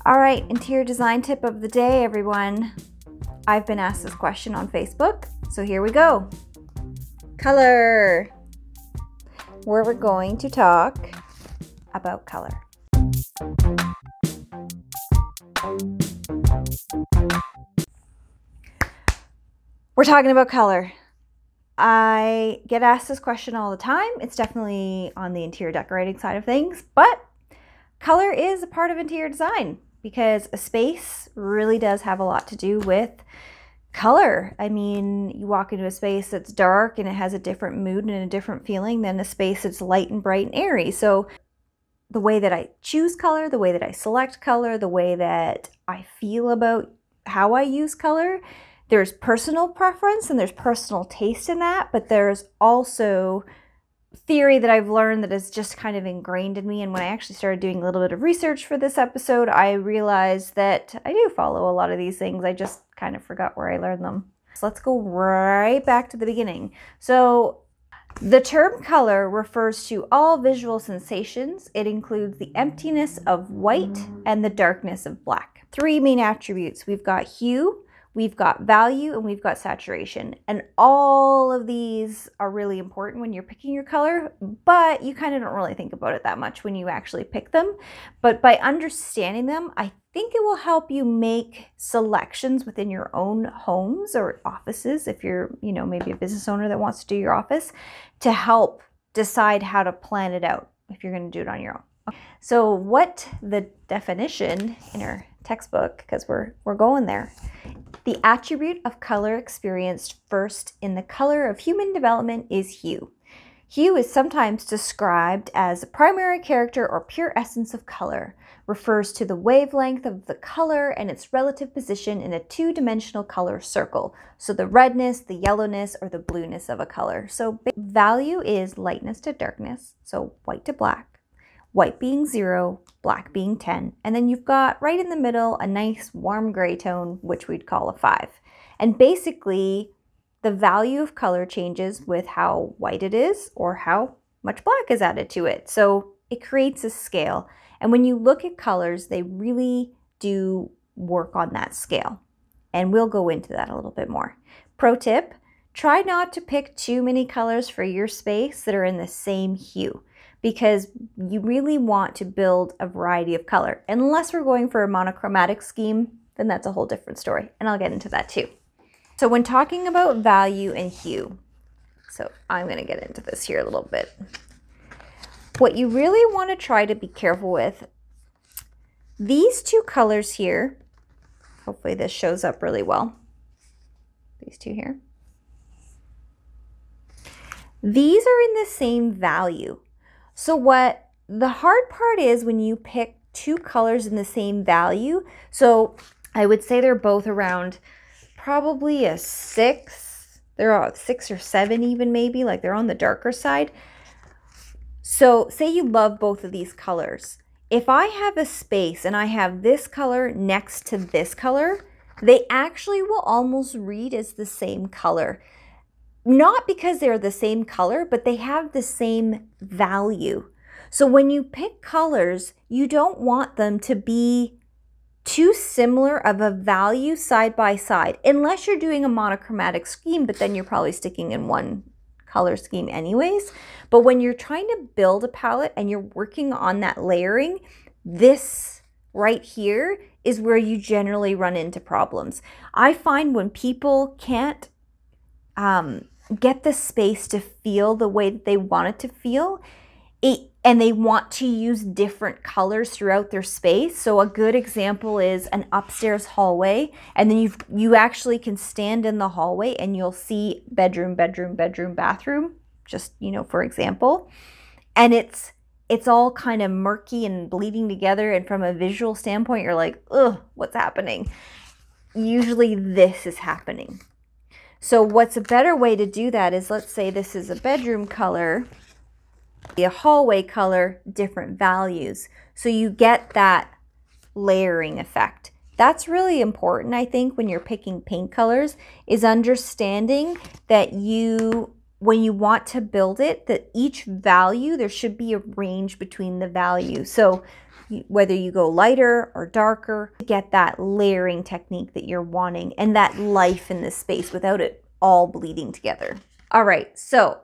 All right, interior design tip of the day, everyone. I've been asked this question on Facebook, so here we go. Color. Where we're going to talk about color. We're talking about color. I get asked this question all the time. It's definitely on the interior decorating side of things, but color is a part of interior design because a space really does have a lot to do with color. I mean, you walk into a space that's dark and it has a different mood and a different feeling than a space that's light and bright and airy. So the way that I choose color, the way that I select color, the way that I feel about how I use color, there's personal preference and there's personal taste in that, but there's also theory that I've learned that is just kind of ingrained in me. And when I actually started doing a little bit of research for this episode, I realized that I do follow a lot of these things. I just kind of forgot where I learned them. So let's go right back to the beginning. So the term color refers to all visual sensations. It includes the emptiness of white and the darkness of black. Three main attributes. We've got hue, we've got value, and we've got saturation. And all of these are really important when you're picking your color, but you kind of don't really think about it that much when you actually pick them. But by understanding them, I think it will help you make selections within your own homes or offices if you're, maybe a business owner that wants to do your office, to help decide how to plan it out if you're going to do it on your own. So what the definition in our textbook, because we're going there. The attribute of color experienced first in the color of human development is hue. Hue is sometimes described as a primary character or pure essence of color, refers to the wavelength of the color and its relative position in a two-dimensional color circle. So the redness, the yellowness, or the blueness of a color. So value is lightness to darkness, so white to black, white being 0, black being 10. And then you've got right in the middle a nice warm gray tone, which we'd call a 5. And basically, the value of color changes with how white it is or how much black is added to it. So it creates a scale. And when you look at colors, they really do work on that scale. And we'll go into that a little bit more. Pro tip, try not to pick too many colors for your space that are in the same hue, because you really want to build a variety of color. Unless we're going for a monochromatic scheme, then that's a whole different story. And I'll get into that too. So when talking about value and hue, so I'm going to get into this here a little bit. What you really want to try to be careful with, these two colors here, hopefully this shows up really well, these two here, these are in the same value. So what the hard part is when you pick two colors in the same value, so I would say they're both around probably a 6, they're a 6 or 7 even maybe, like they're on the darker side. So say you love both of these colors. If I have a space and I have this color next to this color, they actually will almost read as the same color. Not because they're the same color, but they have the same value. So when you pick colors, you don't want them to be too similar of a value side by side, unless you're doing a monochromatic scheme, but then you're probably sticking in one color scheme anyways. But when you're trying to build a palette and you're working on that layering, this right here is where you generally run into problems. I find when people can't get the space to feel the way that they want it to feel, and they want to use different colors throughout their space. So a good example is an upstairs hallway, and then you actually can stand in the hallway and you'll see bedroom, bedroom, bedroom, bathroom, just, for example. And it's all kind of murky and bleeding together, and from a visual standpoint, you're like, ugh, what's happening? Usually this is happening. So what's a better way to do that is, let's say this is a bedroom color, a hallway color, different values. So you get that layering effect. That's really important, I think, when you're picking paint colors, is understanding that when you want to build it, that each value, there should be a range between the values. So whether you go lighter or darker, get that layering technique that you're wanting and that life in this space without it all bleeding together. All right, so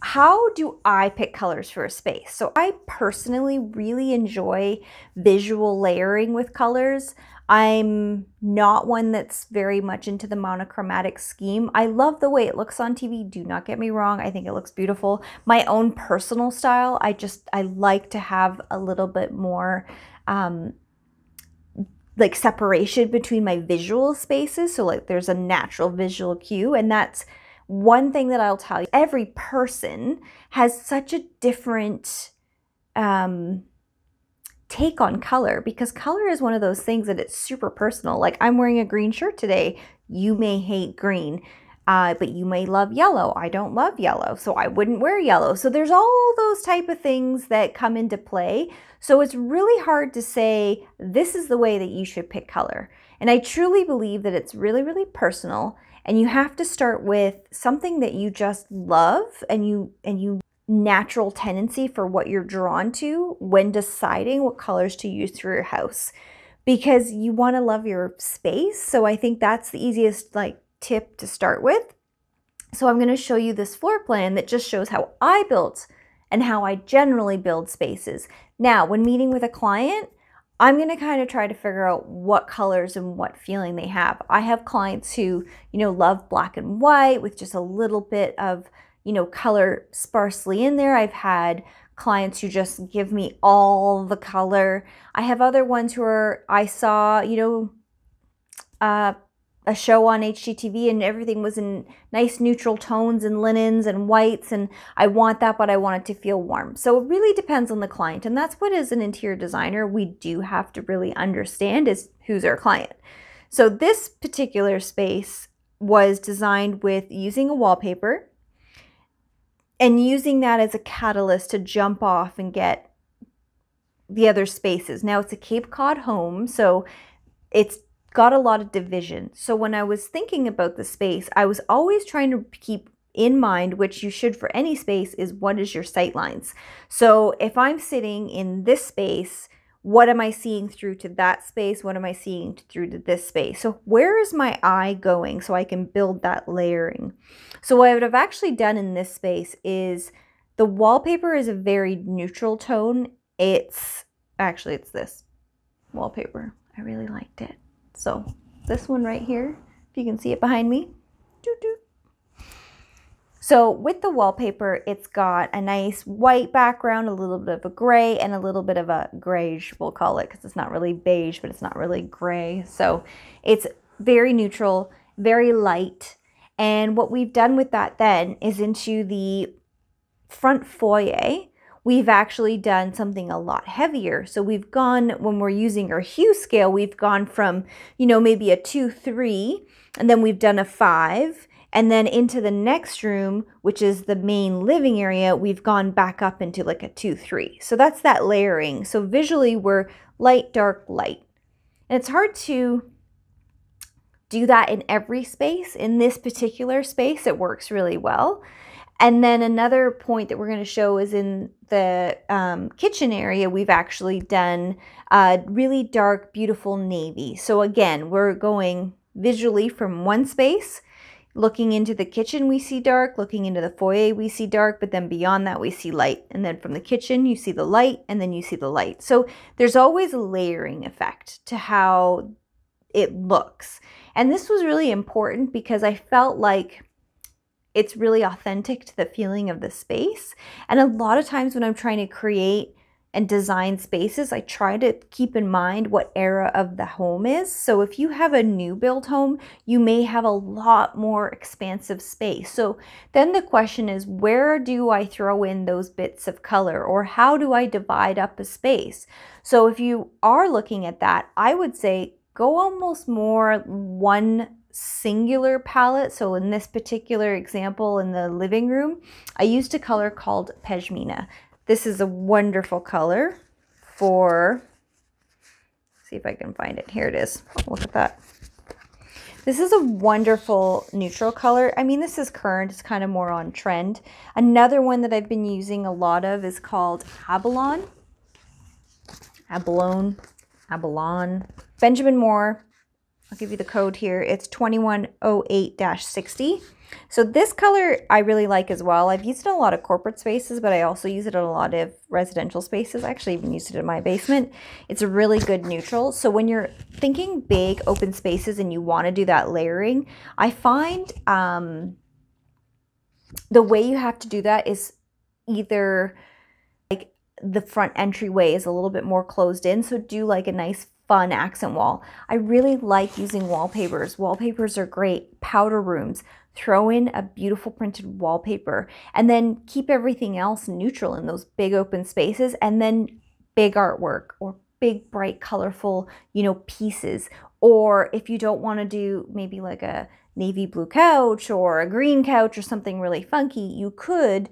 how do I pick colors for a space? So I personally really enjoy visual layering with colors. I'm not one that's very much into the monochromatic scheme. I love the way it looks on TV. Do not get me wrong. I think it looks beautiful. My own personal style, I like to have a little bit more like separation between my visual spaces. So like there's a natural visual cue, and that's one thing that I'll tell you. Every person has such a different take on color, because color is one of those things that it's super personal. Like I'm wearing a green shirt today. You may hate green, but you may love yellow. I don't love yellow, so I wouldn't wear yellow. So there's all those type of things that come into play. So it's really hard to say this is the way that you should pick color. And I truly believe that it's really, really personal. And you have to start with something that you just love and you natural tendency for what you're drawn to when deciding what colors to use through your house, because you want to love your space. So I think that's the easiest tip to start with. So I'm going to show you this floor plan that just shows how I built and how I generally build spaces. Now, when meeting with a client, I'm going to kind of try to figure out what colors and what feeling they have. I have clients who, love black and white with just a little bit of, color sparsely in there. I've had clients who just give me all the color. I have other ones who I saw, a show on HGTV and everything was in nice neutral tones and linens and whites, and I want that, but I want it to feel warm. So it really depends on the client, and that's what, as an interior designer, we do have to really understand is who's our client. So this particular space was designed with using a wallpaper and using that as a catalyst to jump off and get the other spaces. Now it's a Cape Cod home, so it's got a lot of division. So when I was thinking about the space, I was always trying to keep in mind, which you should for any space, is what is your sight lines. So if I'm sitting in this space, what am I seeing through to that space? What am I seeing through to this space? So where is my eye going so I can build that layering? So what I would have actually done in this space is the wallpaper is a very neutral tone. It's this wallpaper. I really liked it. So this one right here, if you can see it behind me. So with the wallpaper, it's got a nice white background, a little bit of a gray, and a little bit of a grayish, we'll call it, because it's not really beige, but it's not really gray. So it's very neutral, very light. And what we've done with that then is into the front foyer, we've actually done something a lot heavier. So we've gone, when we're using our hue scale, we've gone from, maybe a 2-3, and then we've done a 5, and then into the next room, which is the main living area, we've gone back up into like a 2-3. So that's that layering. So visually we're light, dark, light. And it's hard to do that in every space. In this particular space, it works really well. And then another point that we're going to show is in the kitchen area, we've actually done a really dark, beautiful navy. So again, we're going visually from one space. Looking into the kitchen, we see dark. Looking into the foyer, we see dark. But then beyond that, we see light. And then from the kitchen, you see the light, and then you see the light. So there's always a layering effect to how it looks. And this was really important because I felt like it's really authentic to the feeling of the space. And a lot of times when I'm trying to create and design spaces, I try to keep in mind what era of the home is. So if you have a new build home, you may have a lot more expansive space. So then the question is, where do I throw in those bits of color, or how do I divide up a space? So if you are looking at that, I would say go almost more one singular palette. So in this particular example in the living room, I used a color called Pashmina. This is a wonderful color for, see if I can find it. Here it is. Look at that. This is a wonderful neutral color. I mean, this is current. It's kind of more on trend. Another one that I've been using a lot of is called Abalone. Abalone, Benjamin Moore. I'll give you the code here. It's 2108-60. So this color I really like as well. I've used it in a lot of corporate spaces, but I also use it in a lot of residential spaces. I actually even used it in my basement. It's a really good neutral. So when you're thinking big open spaces and you want to do that layering, I find the way you have to do that is either like the front entryway is a little bit more closed in. So do like a nice fun accent wall. I really like using wallpapers. Wallpapers are great. Powder rooms. Throw in a beautiful printed wallpaper and then keep everything else neutral in those big open spaces, and then big artwork or big bright colorful, you know, pieces. Or if you don't want to do maybe like a navy blue couch or a green couch or something really funky, you could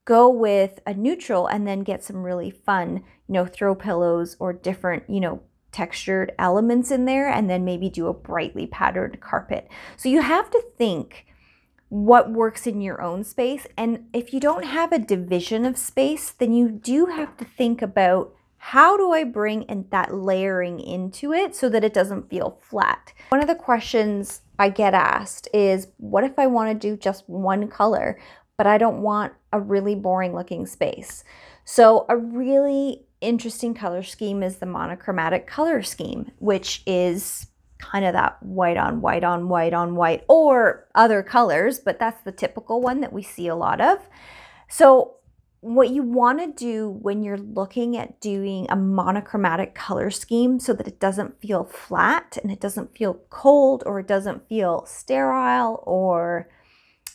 go with a neutral and then get some really fun, you know, throw pillows or different, you know, textured elements in there, and then maybe do a brightly patterned carpet. So you have to think what works in your own space. And if you don't have a division of space, then you do have to think about, how do I bring in that layering into it so that it doesn't feel flat? One of the questions I get asked is, what if I want to do just one color, but I don't want a really boring looking space? So a really interesting color scheme is the monochromatic color scheme, which is kind of that white on white on white on white, or other colors, but that's the typical one that we see a lot of. So what you want to do when you're looking at doing a monochromatic color scheme, so that it doesn't feel flat and it doesn't feel cold, or it doesn't feel sterile or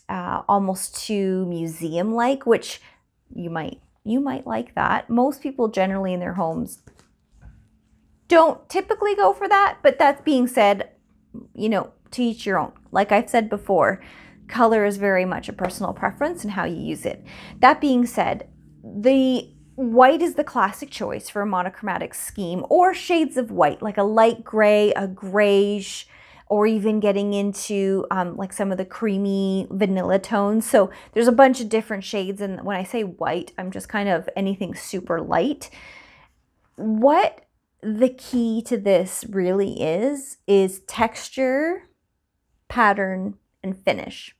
almost too museum-like, which you might like that. Most people generally in their homes don't typically go for that, but that being said, you know, to each your own. Like I've said before, color is very much a personal preference and how you use it. That being said, the white is the classic choice for a monochromatic scheme, or shades of white, like a light gray, a grayish, or even getting into like some of the creamy vanilla tones. So there's a bunch of different shades, and when I say white, I'm just kind of anything super light. What the key to this really is texture, pattern, and finish.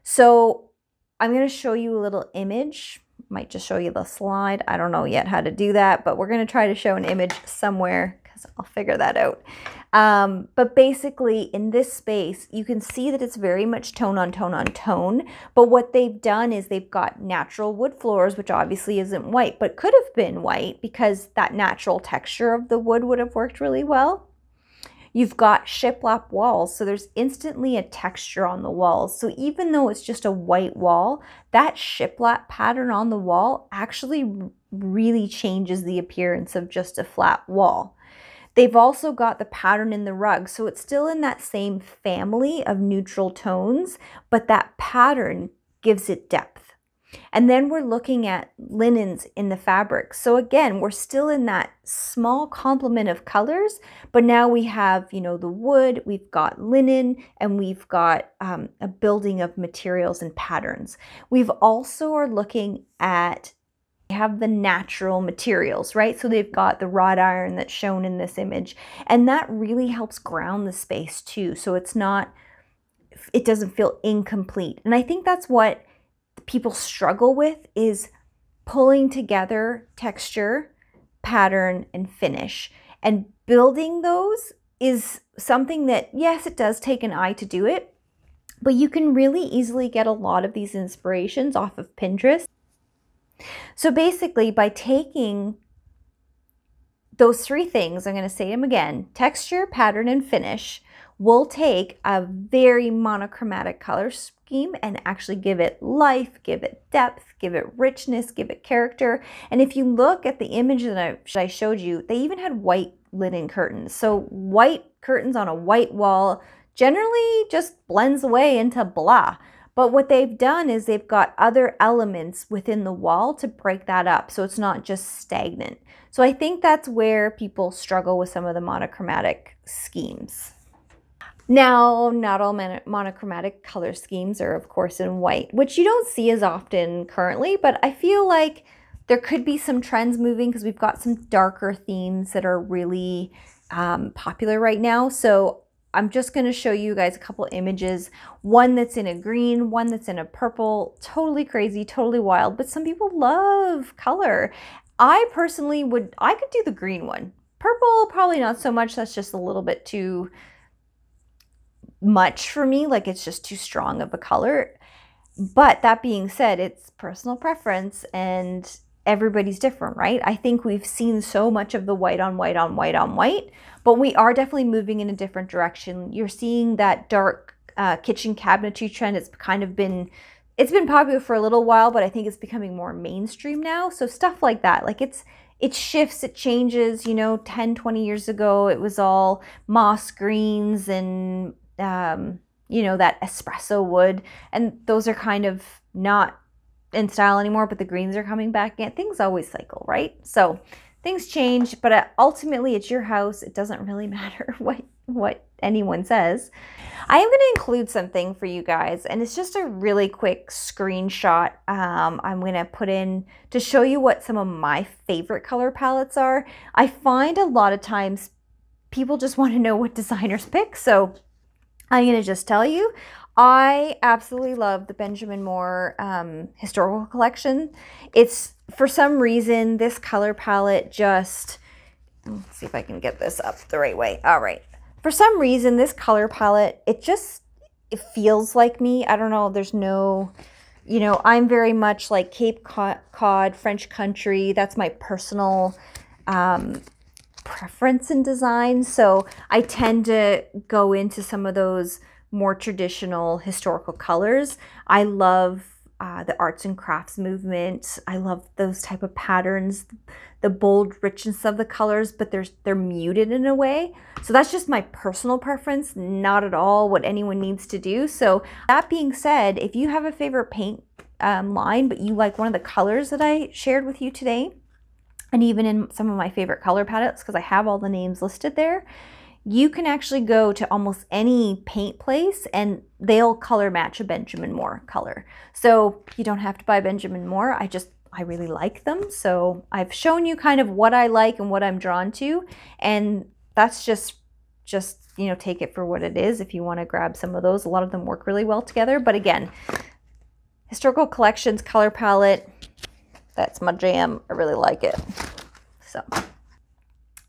So I'm going to show you a little image. Might just show you the slide. I don't know yet how to do that, but we're going to try to show an image somewhere because I'll figure that out. But basically in this space, you can see that it's very much tone on tone on tone. But what they've done is they've got natural wood floors, which obviously isn't white, but could have been white because that natural texture of the wood would have worked really well. You've got shiplap walls, so there's instantly a texture on the walls. So even though it's just a white wall, that shiplap pattern on the wall actually really changes the appearance of just a flat wall. They've also got the pattern in the rug, so it's still in that same family of neutral tones, but that pattern gives it depth. And then we're looking at linens in the fabric. So again, we're still in that small complement of colors, but now we have, you know, the wood, we've got linen, and we've got a building of materials and patterns. We've also are looking at, have the natural materials, right? So they've got the wrought iron that's shown in this image, and that really helps ground the space too. So it's not, it doesn't feel incomplete. And I think that's what people struggle with, is pulling together texture, pattern, and finish. And building those is something that, yes, it does take an eye to do it, but you can really easily get a lot of these inspirations off of Pinterest. So basically, by taking those three things, I'm going to say them again: texture, pattern, and finish, we'll take a very monochromatic color scheme and actually give it life, give it depth, give it richness, give it character. And if you look at the image that I showed you, they even had white linen curtains. So white curtains on a white wall generally just blends away into blah. But what they've done is they've got other elements within the wall to break that up, so it's not just stagnant. So I think that's where people struggle with some of the monochromatic schemes. Now, not all monochromatic color schemes are, of course, in white, which you don't see as often currently, but I feel like There could be some trends moving because we've got some darker themes that are really popular right now. So I'm just going to show you guys a couple images. One that's in a green, one that's in a purple. Totally crazy, totally wild. But some people love color. I personally I could do the green one. Purple, probably not so much. That's just a little bit too much for me. Like, it's just too strong of a color. But that being said, it's personal preference and everybody's different, right? I think we've seen so much of the white on white on white on white, but we are definitely moving in a different direction. You're seeing that dark kitchen cabinetry trend. It's been popular for a little while, but I think it's becoming more mainstream now. So stuff like that, like it shifts, it changes. You know, 10, 20 years ago, it was all moss greens and, you know, that espresso wood. And those are kind of not in style anymore, but the greens are coming back again. Things always cycle, right? So things change, but ultimately it's your house. It doesn't really matter what anyone says. I am going to include something for you guys, and it's just a really quick screenshot I'm going to put in to show you what some of my favorite color palettes are. I find a lot of times people just want to know what designers pick, so I'm going to just tell you. I absolutely love the Benjamin Moore historical collection. It's, for some reason, this color palette just, let's see if I can get this up the right way. All right. For some reason, this color palette, it feels like me. I don't know. There's no, you know, I'm very much like Cape Cod, French country. That's my personal preference in design. So I tend to go into some of those more traditional historical colors. I love the arts and crafts movement. I love those type of patterns, the bold richness of the colors, but they're muted in a way. So that's just my personal preference, not at all what anyone needs to do. So that being said, if you have a favorite paint line, but you like one of the colors that I shared with you today, and even in some of my favorite color palettes, because I have all the names listed there, you can actually go to almost any paint place and they'll color match a Benjamin Moore color. So you don't have to buy Benjamin Moore. I really like them. So I've shown you kind of what I like and what I'm drawn to. And that's just, you know, take it for what it is. If you want to grab some of those, a lot of them work really well together. But again, historical collections, color palette, that's my jam. I really like it. So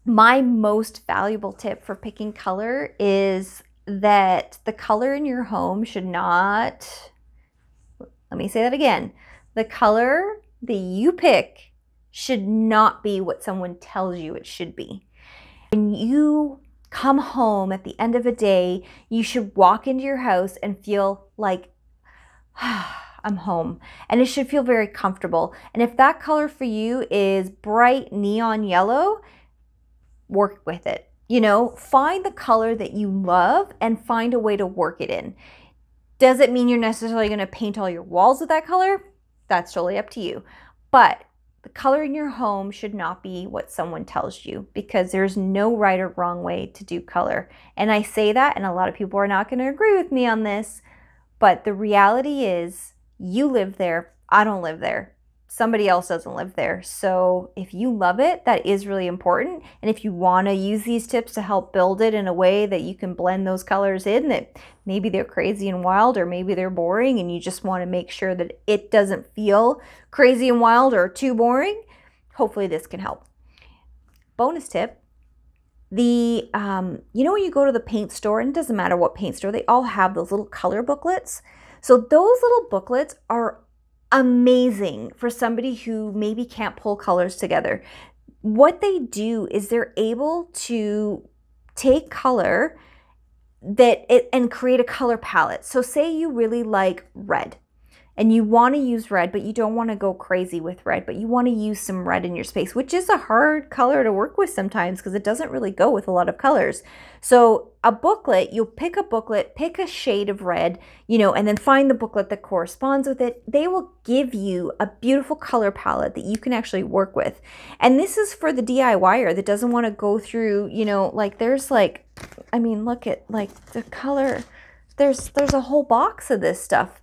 my most valuable tip for picking color is that the color in your home should not, let me say that again, the color that you pick should not be what someone tells you it should be. When you come home at the end of a day, you should walk into your house and feel like, I'm home. And it should feel very comfortable. And if that color for you is bright neon yellow, work with it. You know, find the color that you love and find a way to work it in. Does it mean you're necessarily going to paint all your walls with that color? That's totally up to you. But the color in your home should not be what someone tells you, because there's no right or wrong way to do color. And I say that, and a lot of people are not going to agree with me on this, but the reality is you live there. I don't live there. Somebody else doesn't live there. So if you love it, that is really important. And if you want to use these tips to help build it in a way that you can blend those colors in, that maybe they're crazy and wild, or maybe they're boring, and you just want to make sure that it doesn't feel crazy and wild or too boring, hopefully this can help. Bonus tip, you know when you go to the paint store, and it doesn't matter what paint store, they all have those little color booklets. So those little booklets are amazing for somebody who maybe can't pull colors together. What they do is they're able to take color and create a color palette. So say you really like red and you want to use red, but you don't want to go crazy with red, but you want to use some red in your space, which is a hard color to work with sometimes because it doesn't really go with a lot of colors. So a booklet, you'll pick a booklet, pick a shade of red, you know, and then find the booklet that corresponds with it. They will give you a beautiful color palette that you can actually work with. And this is for the DIYer that doesn't want to go through, you know, like there's like, I mean, look at like the color there's a whole box of this stuff.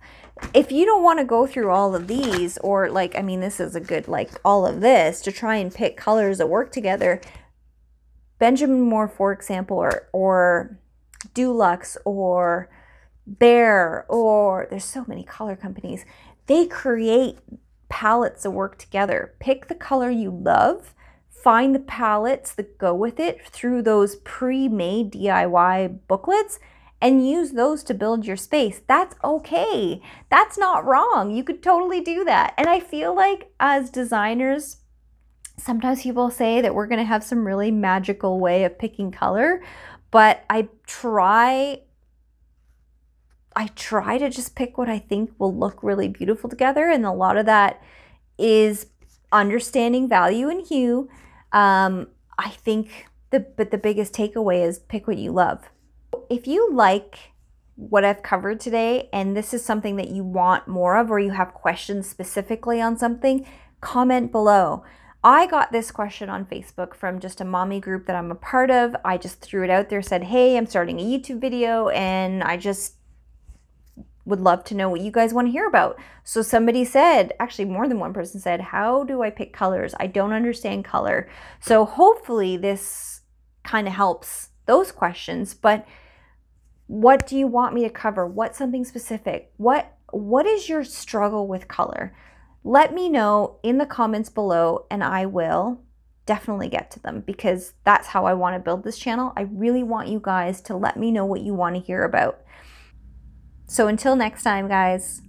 If you don't want to go through all of these, or like, I mean, this is a good, like all of this to try and pick colors that work together. Benjamin Moore, for example, or Dulux or Bear, or there's so many color companies. They create palettes that work together. Pick the color you love, find the palettes that go with it through those pre-made DIY booklets, and use those to build your space. That's okay. That's not wrong. You could totally do that. And I feel like as designers, sometimes people say that we're going to have some really magical way of picking color, but I try to just pick what I think will look really beautiful together. And a lot of that is understanding value and hue. I think the biggest takeaway is pick what you love. If you like what I've covered today, and this is something that you want more of, or you have questions specifically on something, comment below. I got this question on Facebook from just a mommy group that I'm a part of. I just threw it out there, said, hey, I'm starting a YouTube video, and I just would love to know what you guys want to hear about. So somebody said, actually more than one person said, how do I pick colors? I don't understand color. So hopefully this kind of helps those questions. But what do you want me to cover? What's something specific? What is your struggle with color? Let me know in the comments below, and I will definitely get to them, because that's how I want to build this channel. I really want you guys to let me know what you want to hear about. So until next time, guys,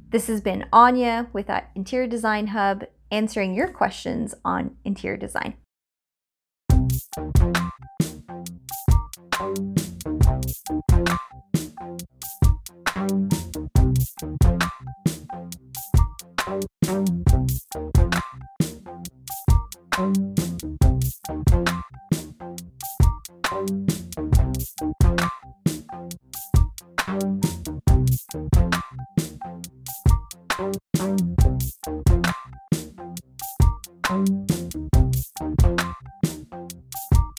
this has been Anya with Interior Design Hub, answering your questions on interior design. Thank you.